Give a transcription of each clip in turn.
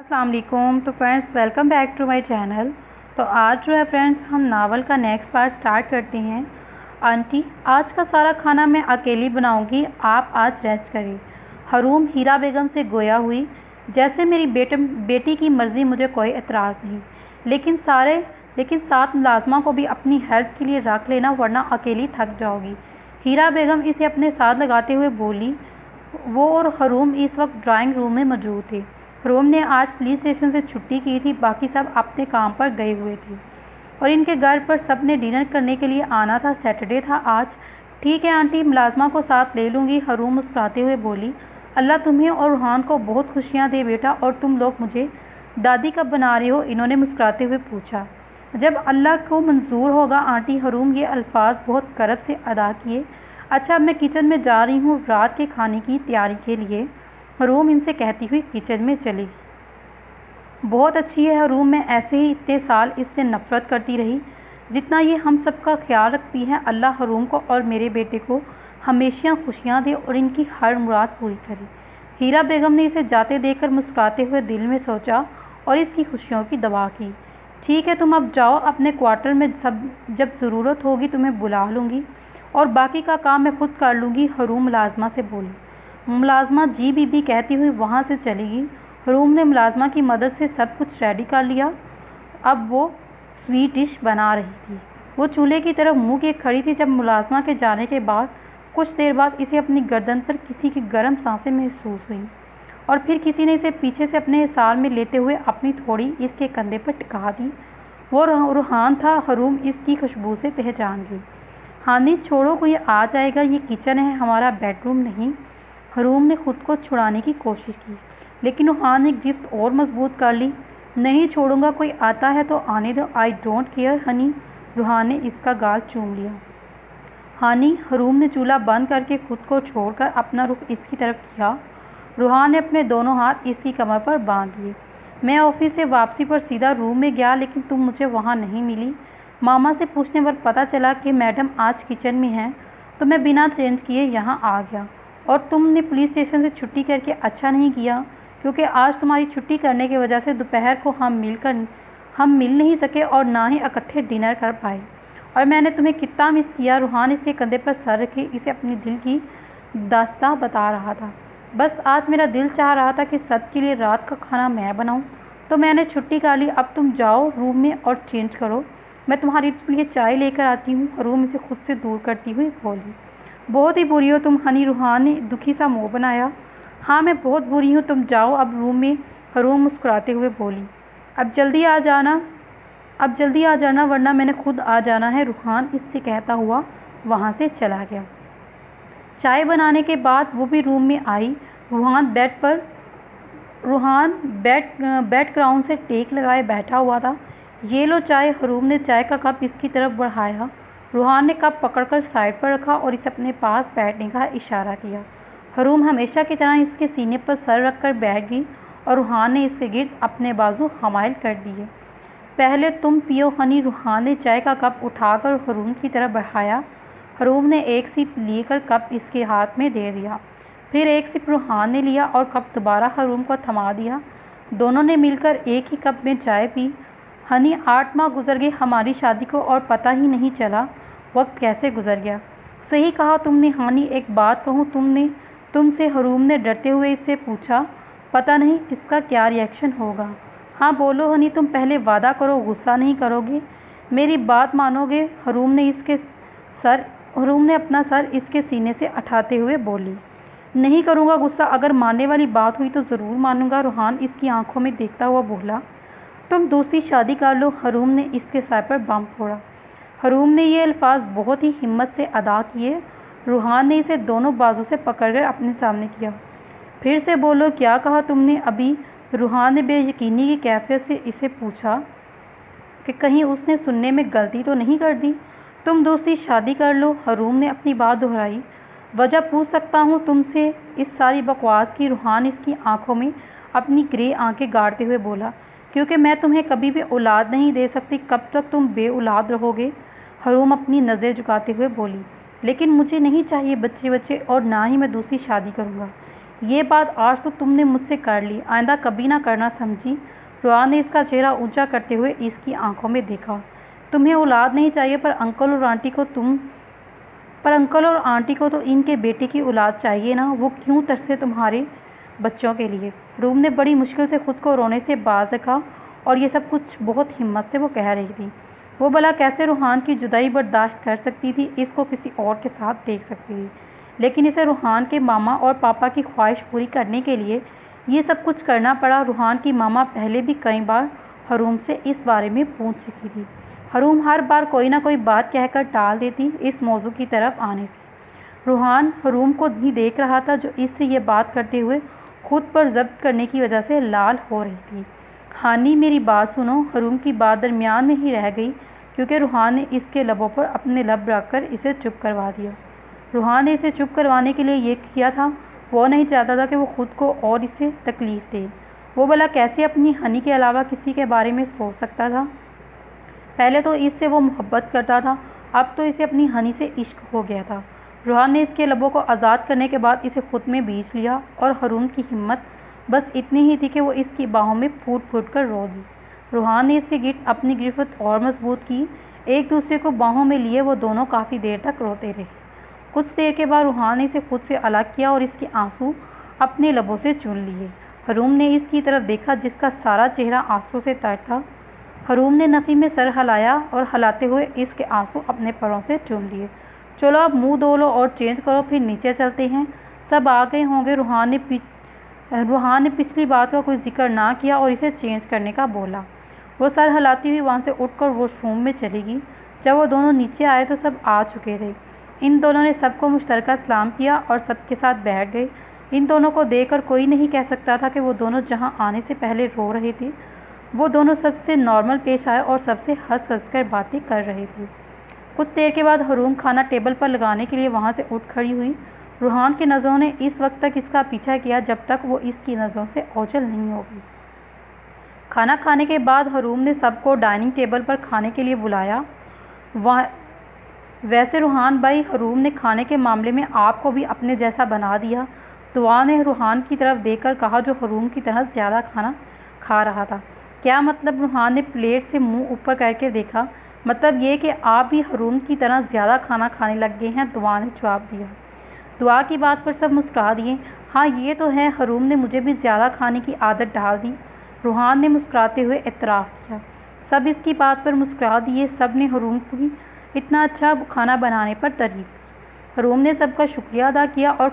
अस्सलाम वालेकुम। तो friends, welcome back to my channel. तो आज जो है फ्रेंड्स, हम नावल का नेक्स्ट पार्ट स्टार्ट करते हैं। आंटी, आज का सारा खाना मैं अकेली बनाऊंगी, आप आज रेस्ट करें। हरूम हीरा बेगम से गोया हुई, जैसे मेरी बेटी की मर्ज़ी, मुझे कोई एतराज़ नहीं, लेकिन साथ मुलाजमा को भी अपनी हेल्प के लिए रख लेना, वरना अकेली थक जाओगी। हीरा बेगम इसे अपने साथ लगाते हुए बोली। वो और हरूम इस वक्त ड्राइंग रूम में मौजूद थे। हरूम ने आज पुलिस स्टेशन से छुट्टी की थी, बाकी सब अपने काम पर गए हुए थे और इनके घर पर सब ने डिनर करने के लिए आना था। सैटरडे था आज। ठीक है आंटी, मुलाजमा को साथ ले लूँगी, हरूम मुस्कुराते हुए बोली। अल्लाह तुम्हें और रूहान को बहुत खुशियाँ दे बेटा। और तुम लोग मुझे दादी कब बना रहे हो? इन्होंने मुस्कुराते हुए पूछा। जब अल्लाह को मंजूर होगा आंटी, हरूम ये अल्फाज बहुत करब से अदा किए। अच्छा, अब मैं किचन में जा रही हूँ रात के खाने की तैयारी के लिए, हरूम इनसे कहती हुई किचन में चली। बहुत अच्छी है हरूम, मैं ऐसे ही इतने साल इससे नफ़रत करती रही जितना ये हम सब का ख्याल रखती है। अल्लाह हरूम को और मेरे बेटे को हमेशा खुशियाँ दे और इनकी हर मुराद पूरी करे। हीरा बेगम ने इसे जाते देखकर मुस्कुराते हुए दिल में सोचा और इसकी खुशियों की दुआ की। ठीक है, तुम अब जाओ अपने क्वार्टर में, सब जब ज़रूरत होगी तुम्हें बुला लूँगी और बाकी का काम मैं खुद कर लूँगी, हरूम मुलाजमा से बोली। मुलाजमा जी बीबी कहती हुई वहाँ से चली गई। हरूम ने मुलाजमा की मदद से सब कुछ रेडी कर लिया। अब वो स्वीट डिश बना रही थी। वो चूल्हे की तरफ मुंह किए खड़ी थी जब मुलाजमा के जाने के बाद कुछ देर बाद इसे अपनी गर्दन पर किसी की गर्म सांसें महसूस हुई और फिर किसी ने इसे पीछे से अपने हिसार में लेते हुए अपनी थोड़ी इसके कंधे पर टिका दी। वो रूहान था। हरूम इसकी खुशबू से पहचान गई। हानी, छोड़ो, कोई आ जाएगा, ये किचन है, हमारा बेडरूम नहीं। हरूम ने खुद को छुड़ाने की कोशिश की, लेकिन रूहान ने गिफ्ट और मजबूत कर ली। नहीं छोड़ूंगा, कोई आता है तो आने दो, I don't care honey. Ruhan ने इसका गाल चूम लिया। हानी, हरूम ने चूल्हा बंद करके खुद को छोड़कर अपना रुख इसकी तरफ किया। रूहान ने अपने दोनों हाथ इसकी कमर पर बांध लिए। मैं ऑफिस से वापसी पर सीधा रूम में गया, लेकिन तुम मुझे वहाँ नहीं मिली। मामा से पूछने पर पता चला कि मैडम आज किचन में हैं, तो मैं बिना चेंज किए यहाँ आ गया। और तुमने पुलिस स्टेशन से छुट्टी करके अच्छा नहीं किया, क्योंकि आज तुम्हारी छुट्टी करने की वजह से दोपहर को हम मिल नहीं सके और ना ही इकट्ठे डिनर कर पाए। और मैंने तुम्हें कितना मिस किया। रूहान इसके कंधे पर सर रखे इसे अपनी दिल की दास्तां बता रहा था। बस आज मेरा दिल चाह रहा था कि सबके लिए रात का खाना मैं बनाऊं, तो मैंने छुट्टी कर ली। अब तुम जाओ रूम में और चेंज करो, मैं तुम्हारे लिए चाय लेकर आती हूँ। हरूम इसे खुद से दूर करती हुई बोली। बहुत ही बुरी हो तुम हनी, रूहान ने दुखी सा मुँह बनाया। हाँ, मैं बहुत बुरी हूँ, तुम जाओ अब रूम में, हरूम मुस्कुराते हुए बोली। अब जल्दी आ जाना वरना मैंने खुद आ जाना है, रूहान इससे कहता हुआ वहाँ से चला गया। चाय बनाने के बाद वो भी रूम में आई। रूहान बेड क्राउन से टेक लगाए बैठा हुआ था। ये लो चाय। हरूम ने चाय का कप इसकी तरफ बढ़ाया। रूहान ने कप पकड़कर साइड पर रखा और इसे अपने पास बैठने का इशारा किया। हरूम हमेशा की तरह इसके सीने पर सर रखकर बैठ गई और रूहान ने इसके गिर्द अपने बाजू हमायल कर दिए। पहले तुम पियो हनी। रूहान ने चाय का कप उठाकर हरूम की तरफ बढ़ाया। हरूम ने एक सिप लेकर कप इसके हाथ में दे दिया। फिर एक सिप रूहान ने लिया और कप दोबारा हरूम को थमा दिया। दोनों ने मिलकर एक ही कप में चाय पी। हनी, 8 माह गुजर गए हमारी शादी को और पता ही नहीं चला वक्त कैसे गुजर गया। सही कहा तुमने हनी, एक बात कहूँ तुमसे, हरूम ने डरते हुए इससे पूछा। पता नहीं इसका क्या रिएक्शन होगा। हाँ बोलो हनी, तुम पहले वादा करो गुस्सा नहीं करोगे, मेरी बात मानोगे। हरूम ने अपना सर इसके सीने से उठाते हुए बोली। नहीं करूँगा गुस्सा, अगर मानने वाली बात हुई तो ज़रूर मानूंगा, रूहान इसकी आंखों में देखता हुआ बोला। तुम दूसरी शादी कर लो, हरूम ने इसके सर पर बम फोड़ा। हरूम ने ये अल्फाज बहुत ही हिम्मत से अदा किए। रूहान ने इसे दोनों बाजू से पकड़कर अपने सामने किया। फिर से बोलो, क्या कहा तुमने अभी? रूहान ने बेयकीनी की कैफियत से इसे पूछा कि कहीं उसने सुनने में गलती तो नहीं कर दी। तुम दूसरी शादी कर लो, हरूम ने अपनी बात दोहराई। वजह पूछ सकता हूँ तुमसे इस सारी बकवास की? रूहान इसकी आंखों में अपनी ग्रे आंखें गाड़ते हुए बोला। क्योंकि मैं तुम्हें कभी भी औलाद नहीं दे सकती। कब तक तुम बेऔलाद रहोगे? हरूम अपनी नज़र झुकाते हुए बोली। लेकिन मुझे नहीं चाहिए बच्चे और ना ही मैं दूसरी शादी करूँगा। ये बात आज तो तुमने मुझसे कर ली, आइंदा कभी ना करना, समझी? रुहान ने इसका चेहरा ऊंचा करते हुए इसकी आंखों में देखा। तुम्हें औलाद नहीं चाहिए, पर अंकल और आंटी को तो इनके बेटे की औलाद चाहिए ना। वो क्यों तरसे तुम्हारे बच्चों के लिए? रूम ने बड़ी मुश्किल से खुद को रोने से बाज रखा, और ये सब कुछ बहुत हिम्मत से वो कह रही थी। वो भला कैसे रूहान की जुदाई बर्दाश्त कर सकती थी, इसको किसी और के साथ देख सकती थी, लेकिन इसे रूहान के मामा और पापा की ख्वाहिश पूरी करने के लिए ये सब कुछ करना पड़ा। रूहान की मामा पहले भी कई बार हरूम से इस बारे में पूछ चुकी थी। हरूम हर बार कोई ना कोई बात कहकर टाल देती इस मौजू की तरफ आने से। रूहान हरूम को भी देख रहा था, जो इससे ये बात करते हुए खुद पर जब्त करने की वजह से लाल हो रही थी। हानी, मेरी बात सुनो। हरूम की बात दरमियान में ही रह गई, क्योंकि रूहान ने इसके लबों पर अपने लब रखकर इसे चुप करवा दिया। रूहान ने इसे चुप करवाने के लिए ये किया था। वो नहीं चाहता था कि वो खुद को और इसे तकलीफ़ दे। वो भला कैसे अपनी हनी के अलावा किसी के बारे में सोच सकता था? पहले तो इससे वो मोहब्बत करता था, अब तो इसे अपनी हनी से इश्क हो गया था। रूहान ने इसके लबों को आज़ाद करने के बाद इसे खुद में बींच लिया, और हरूम की हिम्मत बस इतनी ही थी कि वो इसकी बाहों में फूट फूट कर रो दी। रूहान ने इसकी अपनी गिरफ्त और मजबूत की। एक दूसरे को बाहों में लिए वो दोनों काफ़ी देर तक रोते रहे। कुछ देर के बाद रूहान ने इसे खुद से अलग किया और इसके आंसू अपने लबों से चूम लिए। हरूम ने इसकी तरफ देखा, जिसका सारा चेहरा आंसू से तर था। हरूम ने नफ़ी में सर हिलाया और हिलाते हुए इसके आंसू अपने पैरों से चूम लिए। चलो अब मुंह धो लो और चेंज करो, फिर नीचे चलते हैं, सब आ गए होंगे। रूहान ने पिछली बात का कोई जिक्र ना किया और इसे चेंज करने का बोला। वो सर हिलाती हुई वहाँ से उठकर वॉशरूम में चली गई। जब वो दोनों नीचे आए तो सब आ चुके थे। इन दोनों ने सबको मुश्तरका सलाम किया और सबके साथ बैठ गए। इन दोनों को देखकर कोई नहीं कह सकता था कि वो दोनों जहाँ आने से पहले रो रहे थे। वो दोनों सबसे नॉर्मल पेश आए और सबसे हंस हंस कर बातें कर रहे थे। कुछ देर के बाद हरूम खाना टेबल पर लगाने के लिए वहाँ से उठ खड़ी हुई। रूहान की नज़रों ने इस वक्त तक इसका पीछा किया, जब तक वो इसकी नज़रों से ओझल नहीं होगी। खाना खाने के बाद हरूम ने सबको डाइनिंग टेबल पर खाने के लिए बुलाया। वैसे रूहान भाई, हरूम ने खाने के मामले में आपको भी अपने जैसा बना दिया। दुआ ने रूहान की तरफ देखकर कहा, जो हरूम की तरह ज़्यादा खाना खा रहा था। क्या मतलब? रूहान ने प्लेट से मुंह ऊपर करके देखा। मतलब ये कि आप भी हरूम की तरह ज़्यादा खाना खाने लग गए हैं, दुआ ने जवाब दिया। दुआ की बात पर सब मुस्कुरा दिए। हाँ ये तो है, हरूम ने मुझे भी ज़्यादा खाने की आदत डाल दी, रूहान ने मुस्कुराते हुए इतराफ़ किया। सब इसकी बात पर मुस्कुरा दिए। सब ने हरूम को इतना अच्छा खाना बनाने पर तारीफ की। हरूम ने सबका शुक्रिया अदा किया और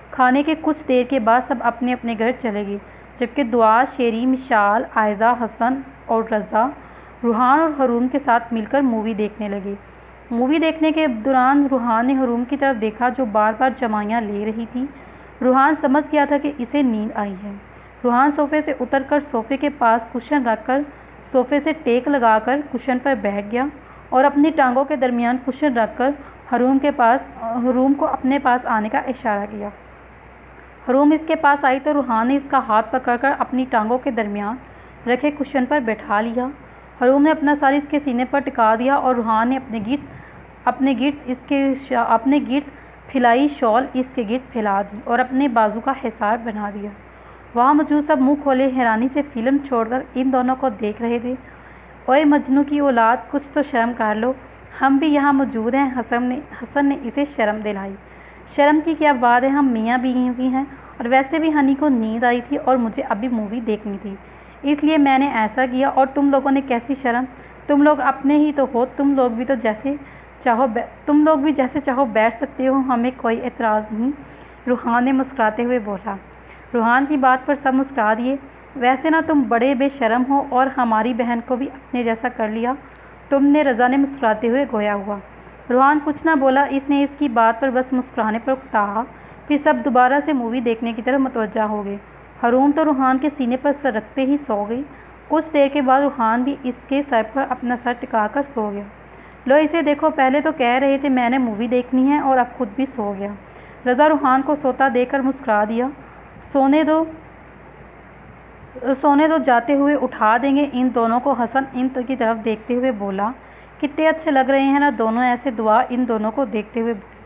खाने के कुछ देर के बाद सब अपने अपने घर चले गए, जबकि दुआ, शेरी, मिशाल, आयज़ा, हसन और रज़ा रूहान और हरूम के साथ मिलकर मूवी देखने लगे। मूवी देखने के दौरान रूहान ने हरूम की तरफ देखा, जो बार बार जमाइयाँ ले रही थी। रूहान समझ गया था कि इसे नींद आई है। रूहान सोफ़े से उतरकर सोफ़े के पास कुशन रखकर सोफ़े से टेक लगाकर कुशन पर बैठ गया और अपनी टांगों के दरमियान कुशन रखकर हरूम को अपने पास आने का इशारा किया। हरूम इसके पास आई तो रूहान ने इसका हाथ पकड़कर अपनी टांगों के दरमियान रखे कुशन पर बैठा लिया। हरूम ने अपना सर इसके सीने पर टिका दिया और रूहान ने अपने गिर्द फैलाई शॉल इसके गिर्द फैला दी और अपने बाजू का हिसार बना दिया। वहाँ मौजूद सब मुँह खोले हैरानी से फिल्म छोड़कर इन दोनों को देख रहे थे। ओए मजनू की औलाद, कुछ तो शर्म कर लो, हम भी यहाँ मौजूद हैं। हसन ने इसे शर्म दिलाई। शर्म की क्या बात है, हम मियाँ बीवी हैं, और वैसे भी हनी को नींद आई थी और मुझे अभी मूवी देखनी थी, इसलिए मैंने ऐसा किया। और तुम लोगों ने कैसी शर्म, तुम लोग अपने ही तो हो, तुम लोग भी जैसे चाहो बैठ सकते हो, हमें कोई एतराज़ नहीं, रूहान ने मुस्कुराते हुए बोला। रूहान की बात पर सब मुस्कुरा दिए। वैसे ना तुम बड़े बेशर्म हो और हमारी बहन को भी अपने जैसा कर लिया तुमने, रज़ा ने मुस्कुराते हुए गोया हुआ। रूहान कुछ ना बोला, इसने इसकी बात पर बस मुस्कुराने पर कहा। फिर सब दोबारा से मूवी देखने की तरफ मुतवज्जा हो गए। हरूम तो रूहान के सीने पर सर रखते ही सो गई। कुछ देर के बाद रूहान भी इसके सर पर अपना सर टिकाकर सो गया। लो इसे देखो, पहले तो कह रहे थे मैंने मूवी देखनी है और अब खुद भी सो गया। रज़ा रूहान को सोता देखकर मुस्कुरा दिया। सोने दो, जाते हुए उठा देंगे इन दोनों को। हसन इन की तरफ देखते हुए बोला। कितने अच्छे लग रहे हैं ना दोनों ऐसे, दुआ इन दोनों को देखते हुए बोली।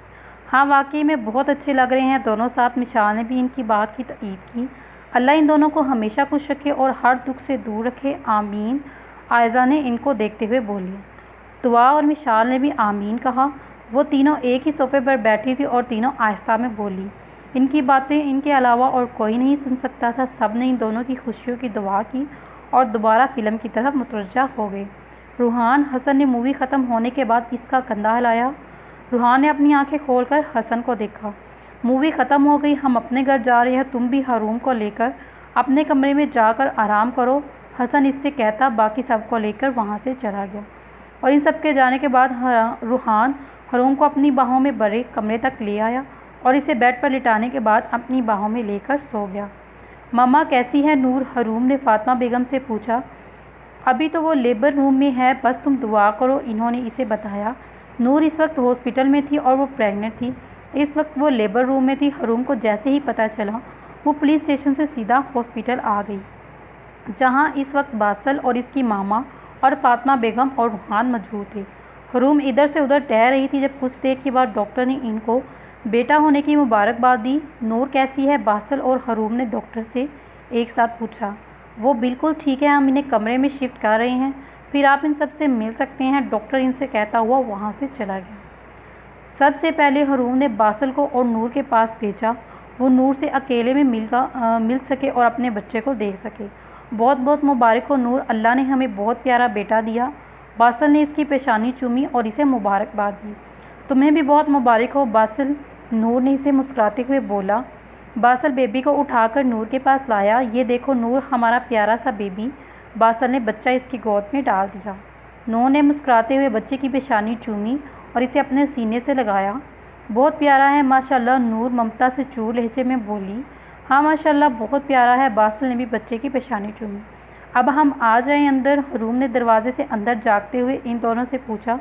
हाँ वाकई में बहुत अच्छे लग रहे हैं दोनों साथ। मिशाल ने भी इनकी बात की तायीद की। अल्लाह इन दोनों को हमेशा खुश रखे और हर दुख से दूर रखे, आमीन। आयज़ा ने इनको देखते हुए बोली। दुआ और मिशाल ने भी आमीन कहा। वो तीनों एक ही सोफे पर बैठी थी और तीनों आहिस्ता में बोली। इनकी बातें इनके अलावा और कोई नहीं सुन सकता था। सब ने इन दोनों की खुशियों की दुआ की और दोबारा फ़िल्म की तरफ मुतवज्जा हो गए। रूहान हसन ने मूवी ख़त्म होने के बाद इसका कंधा हिलाया। रूहान ने अपनी आंखें खोलकर हसन को देखा। मूवी ख़त्म हो गई, हम अपने घर जा रहे हैं, तुम भी हरूम को लेकर अपने कमरे में जाकर आराम करो। हसन इससे कहता बाकी सबको लेकर वहाँ से चला गया और इन सब के जाने के बाद रूहान हरूम को अपनी बाहों में भरे कमरे तक ले आया और इसे बेड पर लिटाने के बाद अपनी बाहों में लेकर सो गया। मम्मा कैसी है नूर? हरूम ने फातिमा बेगम से पूछा। अभी तो वो लेबर रूम में है, बस तुम दुआ करो, इन्होंने इसे बताया। नूर इस वक्त हॉस्पिटल में थी और वो प्रेग्नेंट थी। इस वक्त वो लेबर रूम में थी। हरूम को जैसे ही पता चला वो पुलिस स्टेशन से सीधा हॉस्पिटल आ गई, जहाँ इस वक्त बासल और इसकी मामा और फातिमा बेगम और रूहान मौजूद थे। हरूम इधर से उधर टह रही थी जब कुछ देर के बाद डॉक्टर ने इनको बेटा होने की मुबारकबाद दी। नूर कैसी है? बासल और हरूम ने डॉक्टर से एक साथ पूछा। वो बिल्कुल ठीक है, हम इन्हें कमरे में शिफ्ट कर रहे हैं, फिर आप इन सब से मिल सकते हैं, डॉक्टर इनसे कहता हुआ वहाँ से चला गया। सबसे पहले हरूम ने बासल को और नूर के पास भेजा, वो नूर से अकेले में मिल सके और अपने बच्चे को देख सके। बहुत बहुत मुबारक हो नूर, अल्लाह ने हमें बहुत प्यारा बेटा दिया। बासल ने इसकी पेशानी चूमी और इसे मुबारकबाद दी। तुम्हें भी बहुत मुबारक हो बासल, नूर ने इसे मुस्कुराते हुए बोला। बासल बेबी को उठाकर नूर के पास लाया। ये देखो नूर, हमारा प्यारा सा बेबी। बासल ने बच्चा इसकी गोद में डाल दिया। नूर ने मुस्कुराते हुए बच्चे की पेशानी चूमी और इसे अपने सीने से लगाया। बहुत प्यारा है माशाल्लाह, नूर ममता से चूर लहजे में बोली। हाँ माशाल्लाह बहुत प्यारा है। बासल ने भी बच्चे की पेशानी चूमी। अब हम आ जाएं अंदर, हरूम ने दरवाजे से अंदर झांकते हुए इन दोनों से पूछा।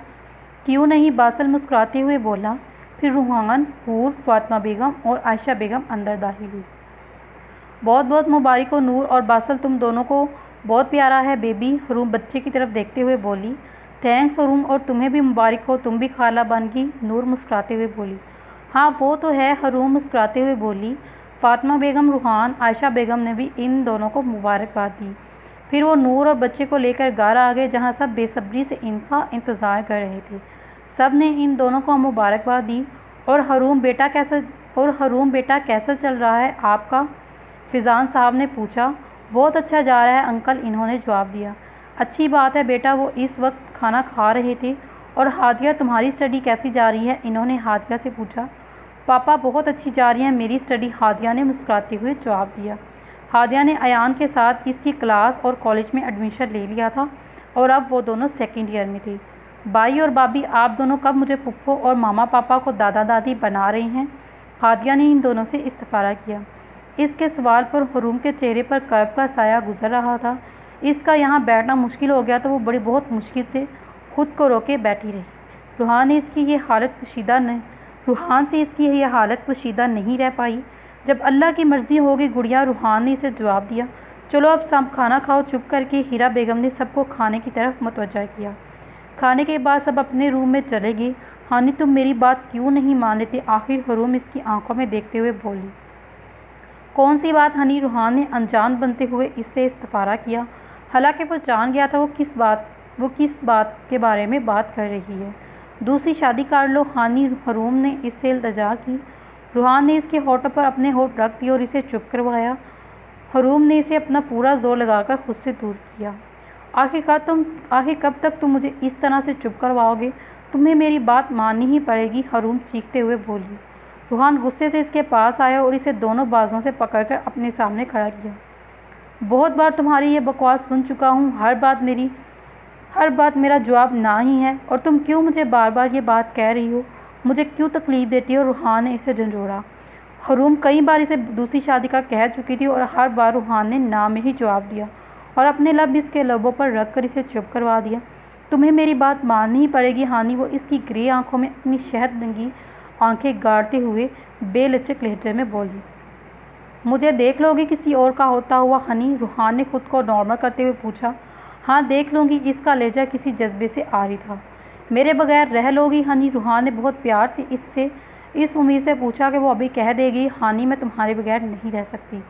क्यों नहीं? बासल मुस्कुराते हुए बोला। फिर रूहान, हूर, फातिमा बेगम और आयशा बेगम अंदर दाखिल हुई। बहुत बहुत मुबारक हो नूर और बासल, तुम दोनों को बहुत प्यारा है बेबी, हरूम बच्चे की तरफ देखते हुए बोली। थैंक्स हरूम, और तुम्हें भी मुबारक हो, तुम भी खाला बन गई, नूर मुस्कुराते हुए बोली। हाँ वो तो है, हरूम मुस्कुराते हुए बोली। फातिमा बेगम, रूहान, आयशा बेगम ने भी इन दोनों को मुबारकबाद दी। फिर वो नूर और बच्चे को लेकर घर आ गए, जहाँ सब बेसब्री से इनका इंतज़ार कर रहे थे। सब ने इन दोनों को मुबारकबाद दी। और हरूम बेटा कैसा चल रहा है आपका? फिजान साहब ने पूछा। बहुत अच्छा जा रहा है अंकल, इन्होंने जवाब दिया। अच्छी बात है बेटा। वो इस वक्त खाना खा रहे थे। और हादिया, तुम्हारी स्टडी कैसी जा रही है? इन्होंने हादिया से पूछा। पापा बहुत अच्छी जा रही है मेरी स्टडी, हादिया ने मुस्कुराते हुए जवाब दिया। हादिया ने अयान के साथ इसकी क्लास और कॉलेज में एडमिशन ले लिया था और अब वो दोनों सेकेंड ईयर में थे। भाई और भाभी, आप दोनों कब मुझे फुफ्फो और मामा पापा को दादा दादी बना रहे हैं? हादिया ने इन दोनों से इस्तफारा किया। इसके सवाल पर हरूम के चेहरे पर कर्ब का साया गुजर रहा था। इसका यहाँ बैठना मुश्किल हो गया तो वो बहुत मुश्किल से खुद को रोके बैठी रही। रूहान से इसकी ये हालत पोशीदा नहीं रह पाई। जब अल्लाह की मर्ज़ी होगी गुड़िया, रूहान ने इसे जवाब दिया। चलो अब सब खाना खाओ। चुप करके हीरा बेगम ने सबको खाने की तरफ मुतवज्जा किया। खाने के बाद सब अपने रूम में चले गए। हानी, तुम मेरी बात क्यों नहीं मान लेते? आखिर हरूम इसकी आंखों में देखते हुए बोली। कौन सी बात हनी? रूहान ने अनजान बनते हुए इससे इस्तफारा किया। हालांकि वो जान गया था वो किस बात के बारे में बात कर रही है। दूसरी शादी कर लो हानी, हरूम ने इससे इल्तजा की। रूहान ने इसके होठों पर अपने होठ रख दिए और इसे चुप करवाया। हरूम ने इसे अपना पूरा जोर लगाकर खुद से दूर किया। आखिर कब तक तुम मुझे इस तरह से चुप करवाओगे? तुम्हें मेरी बात माननी ही पड़ेगी, हरूम चीखते हुए बोली। रूहान गुस्से से इसके पास आया और इसे दोनों बाजुओं से पकड़कर अपने सामने खड़ा किया। बहुत बार तुम्हारी ये बकवास सुन चुका हूँ, हर बात मेरा जवाब ना ही है, और तुम क्यों मुझे बार बार ये बात कह रही हो? मुझे क्यों तकलीफ़ देती हो? रूहान ने इसे झंझोड़ा। हरूम कई बार इसे दूसरी शादी का कह चुकी थी और हर बार रूहान ने ना में ही जवाब दिया और अपने लब इसके लबों पर रख कर इसे चुप करवा दिया। तुम्हें मेरी बात माननी ही पड़ेगी हानी, वो इसकी ग्रे आंखों में अपनी शहद रंगी आंखें गाड़ते हुए बेलचक लहजे में बोली। मुझे देख लोगी किसी और का होता हुआ हनी? रूहान ने खुद को नॉर्मल करते हुए पूछा। हाँ देख लूँगी, इसका लहजा किसी जज्बे से आ रही था। मेरे बगैर रह लोगी हनी? रूहान ने बहुत प्यार से इससे इस उम्मीद से पूछा कि वो अभी कह देगी हानि मैं तुम्हारे बगैर नहीं रह सकती,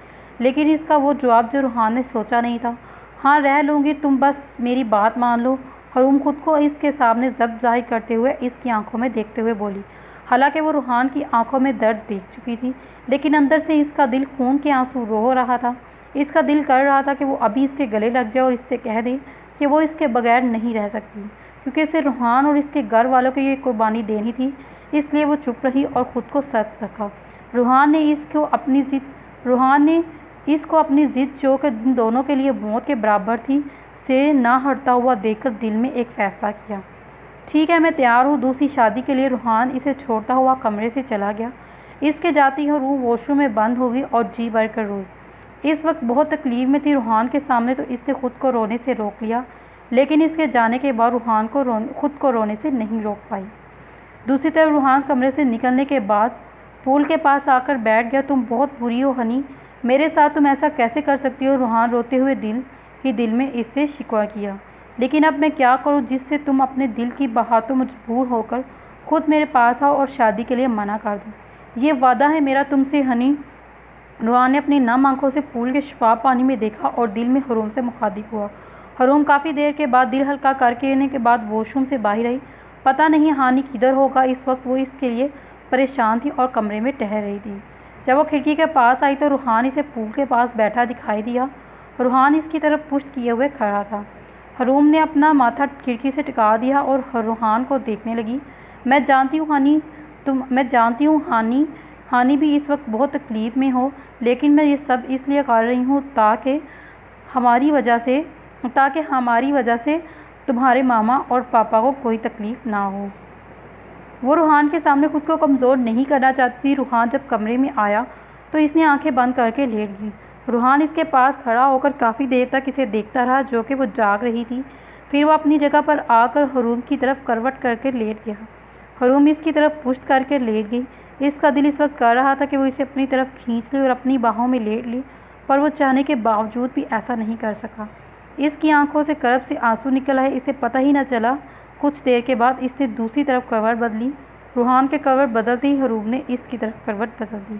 लेकिन इसका वो जवाब जो रूहान ने सोचा नहीं था। हाँ रह लूँगी, तुम बस मेरी बात मान लो। हरूम खुद को इसके सामने जब्त जाहिर करते हुए इसकी आंखों में देखते हुए बोली। हालांकि वो रूहान की आंखों में दर्द देख चुकी थी, लेकिन अंदर से इसका दिल खून के आंसू रो रहा था। इसका दिल कर रहा था कि वो अभी इसके गले लग जाए और इससे कह दे कि वो इसके बगैर नहीं रह सकती, क्योंकि इसे रूहान और इसके घर वालों को ये कुर्बानी देनी थी। इसलिए वो चुप रही और ख़ुद को सख्त रखा। रूहान ने इसको अपनी ज़िद जो कि इन दोनों के लिए मौत के बराबर थी से ना हटता हुआ देखकर दिल में एक फ़ैसला किया। ठीक है, मैं तैयार हूँ दूसरी शादी के लिए। रूहान इसे छोड़ता हुआ कमरे से चला गया। इसके जाती ही रूह वॉशरूम में बंद हो गई और जी भर कर रोई। इस वक्त बहुत तकलीफ में थी रूहान के सामने, तो इसने खुद को रोने से रोक लिया, लेकिन इसके जाने के बाद रूहान को खुद को रोने से नहीं रोक पाई। दूसरी तरफ रूहान कमरे से निकलने के बाद पूल के पास आकर बैठ गया। तुम बहुत बुरी हो हनी, मेरे साथ तुम ऐसा कैसे कर सकती हो? रूहान रोते हुए दिल में इससे शिकवा किया। लेकिन अब मैं क्या करूं जिससे तुम अपने दिल की बातों मजबूर होकर खुद मेरे पास आओ और शादी के लिए मना कर दो। ये वादा है मेरा तुमसे हनी। रूहान ने अपनी नम आंखों से पूल के शफाफ पानी में देखा और दिल में हरूम से मुखातिब हुआ। हरूम काफ़ी देर के बाद दिल हल्का करके आने के बाद वॉशरूम से बाहर आई। पता नहीं हानि किधर होगा। इस वक्त वो इसके लिए परेशान थी और कमरे में टहल रही थी। जब वो खिड़की के पास आई तो रूहान इसे पूल के पास बैठा दिखाई दिया। रूहान इसकी तरफ पुश्त किए हुए खड़ा था। हरूम ने अपना माथा खिड़की से टिका दिया और रूहान को देखने लगी। मैं जानती हूँ हानि भी इस वक्त बहुत तकलीफ़ में हो, लेकिन मैं ये सब इसलिए कर रही हूँ ताकि हमारी वजह से तुम्हारे मामा और पापा को कोई तकलीफ़ ना हो। वो रूहान के सामने खुद को कमज़ोर नहीं करना चाहती थी। रूहान जब कमरे में आया तो इसने आंखें बंद करके लेट गई। रूहान इसके पास खड़ा होकर काफ़ी देर तक इसे देखता रहा, जो कि वो जाग रही थी। फिर वो अपनी जगह पर आकर हरूम की तरफ करवट करके लेट गया। हरूम इसकी तरफ पुश्त करके लेट गई। इसका दिल इस वक्त कर रहा था कि वो इसे अपनी तरफ खींच ले और अपनी बाहों में लेट ले, पर वो चाहने के बावजूद भी ऐसा नहीं कर सका। इसकी आंखों से करब से आंसू निकल आए, इसे पता ही न चला। कुछ देर के बाद इसने दूसरी तरफ करवट बदली। रूहान के करवट बदलते ही हरूम ने इसकी तरफ करवट बदल दी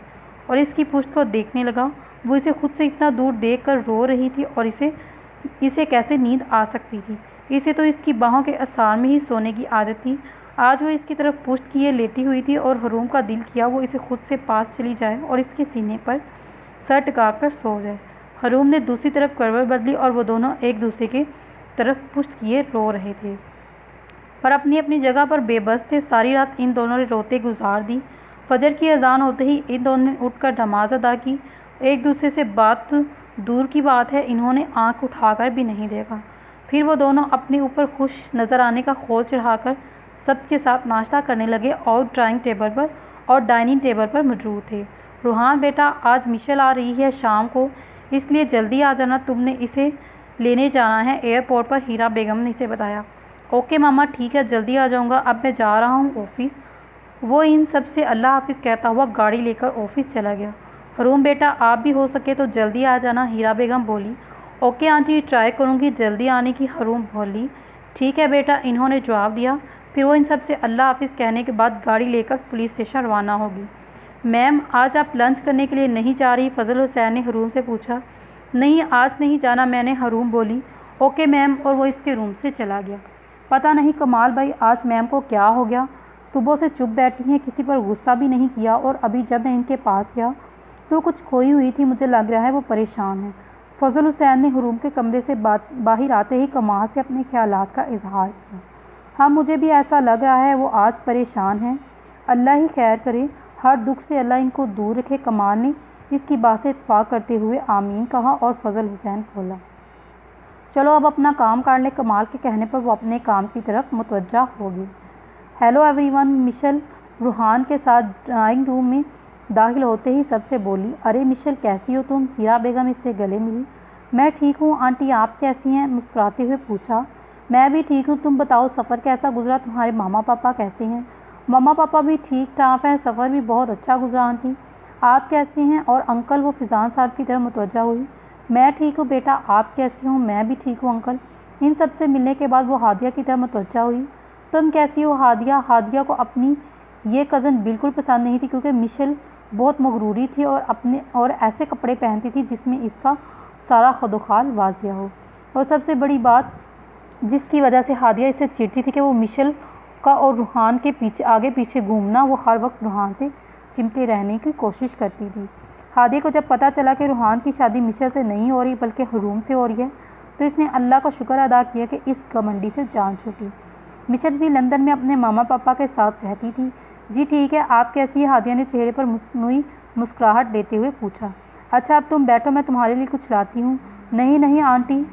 और इसकी पुश्त को देखने लगा। वो इसे खुद से इतना दूर देखकर रो रही थी और इसे कैसे नींद आ सकती थी। इसे तो इसकी बाहों के आसार में ही सोने की आदत थी। आज वो इसकी तरफ पुश्त किए लेटी हुई थी और हरूम का दिल किया वो इसे खुद से पास चली जाए और इसके सीने पर सर टिकाकर सो जाए। हरूम ने दूसरी तरफ करवट बदली और वो दोनों एक दूसरे के तरफ पुश्त किए रो रहे थे, पर अपनी अपनी जगह पर बेबस थे। सारी रात इन दोनों ने रोते गुजार दी। फजर की अजान होते ही इन दोनों ने उठकर नमाज अदा की। एक दूसरे से बात दूर की बात है, इन्होंने आंख उठाकर भी नहीं देखा। फिर वो दोनों अपने ऊपर खुश नज़र आने का खौल चढ़ाकर सबके साथ नाश्ता करने लगे और डाइनिंग टेबल पर मौजूद थे। रूहान बेटा, आज मिशेल आ रही है शाम को, इसलिए जल्दी आ जाना, तुमने इसे लेने जाना है एयरपोर्ट पर, हीरा बेगम ने इसे बताया। ओके मामा, ठीक है, जल्दी आ जाऊँगा, अब मैं जा रहा हूँ ऑफिस। वो इन सब से अल्लाह हाफिज़ कहता हुआ गाड़ी लेकर ऑफिस चला गया। हरूम बेटा, आप भी हो सके तो जल्दी आ जाना, हीरा बेगम बोली। ओके आंटी, ट्राई करूँगी जल्दी आने की, हरूम बोली। ठीक है बेटा, इन्होंने जवाब दिया। फिर वो इन सब से अल्लाह हाफिज़ कहने के बाद गाड़ी लेकर पुलिस स्टेशन रवाना होगी। मैम, आज आप लंच करने के लिए नहीं जा रही? फजल हुसैन ने हरूम से पूछा। नहीं, आज नहीं जाना मैंने, हरूम बोली। ओके मैम, और वो इसके रूम से चला गया। पता नहीं कमाल भाई, आज मैम को क्या हो गया, सुबह से चुप बैठी हैं, किसी पर गुस्सा भी नहीं किया, और अभी जब मैं इनके पास गया तो कुछ खोई हुई थी, मुझे लग रहा है वो परेशान है। फजल हुसैन ने हरूम के कमरे से बाहर आते ही कमाल से अपने ख्यालात का इजहार किया। हाँ, मुझे भी ऐसा लग रहा है वो आज परेशान है, अल्लाह ही खैर करे, हर दुख से अल्लाह इनको दूर रखे। कमाल ने इसकी बात से इत्तफाक करते हुए आमीन कहा और फजल हुसैन बोला, चलो अब अपना काम कर ले। कमाल के कहने पर वो अपने काम की तरफ मुतवज्जा होगी। हेलो एवरीवन, मिशेल रूहान के साथ ड्राइंग रूम में दाखिल होते ही सबसे बोली। अरे मिशेल, कैसी हो तुम? हीरा बेगम इससे गले मिली। मैं ठीक हूँ आंटी, आप कैसी हैं? मुस्कुराते हुए पूछा। मैं भी ठीक हूँ, तुम बताओ सफ़र कैसा गुजरा, तुम्हारे मामा पापा कैसे हैं? मामा पापा भी ठीक ठाक हैं, सफ़र भी बहुत अच्छा गुजरा आंटी, आप कैसी हैं? और अंकल? वो फिजान साहब की तरफ मुतवज्जा हुई। मैं ठीक हूँ बेटा, आप कैसी हो? मैं भी ठीक हूँ अंकल। इन सब से मिलने के बाद वो हादिया की तरफ मुतवज्जा हुई। तुम कैसी हो हादिया? हादिया को अपनी ये कज़न बिल्कुल पसंद नहीं थी, क्योंकि मिशेल बहुत मगरूरी थी और ऐसे कपड़े पहनती थी जिसमें इसका सारा खुदुखाल वाजिया हो। और सबसे बड़ी बात जिसकी वजह से हादिया इससे चिढ़ती थी कि वो मिशेल का और रूहान के पीछे आगे पीछे घूमना, वो हर वक्त रूहान से चिमटे रहने की कोशिश करती थी। हादिया को जब पता चला कि रूहान की शादी मिशेल से नहीं हो रही बल्कि हरूम से हो रही है, तो इसने अल्लाह का शुक्र अदा किया कि इस घमंडी से जान छूटी। मिशेल भी लंदन में अपने मामा पापा के साथ रहती थी। जी ठीक है, आप कैसी है? हादिया ने चेहरे पर मुस्नुई मुस्कुराहट लेते हुए पूछा। अच्छा अब तुम बैठो, मैं तुम्हारे लिए कुछ लाती हूँ। नहीं नहीं आंटी,